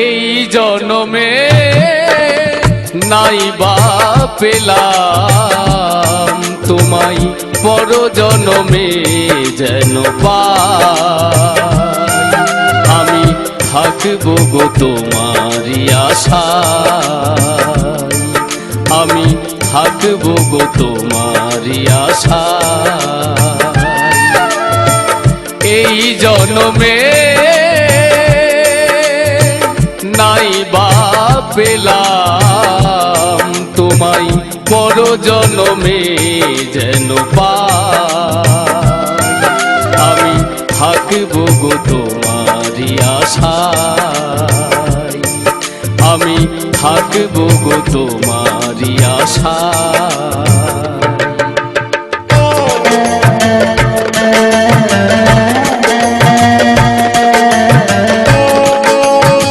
এই জনমে নাই বা পেলাম তোমায়, পর জনমে যেন পাই। আমি থাকবো গো তোমারই আশায়, আমি থাকবো গো তোমারই আশায়। এই জনমে নাই বা পেলাম তোমায়, পর জনমে যেন পাই। আমি থাকবো গো তোমারই আশায়, আমি থাকবো গো তোমারই আশায়।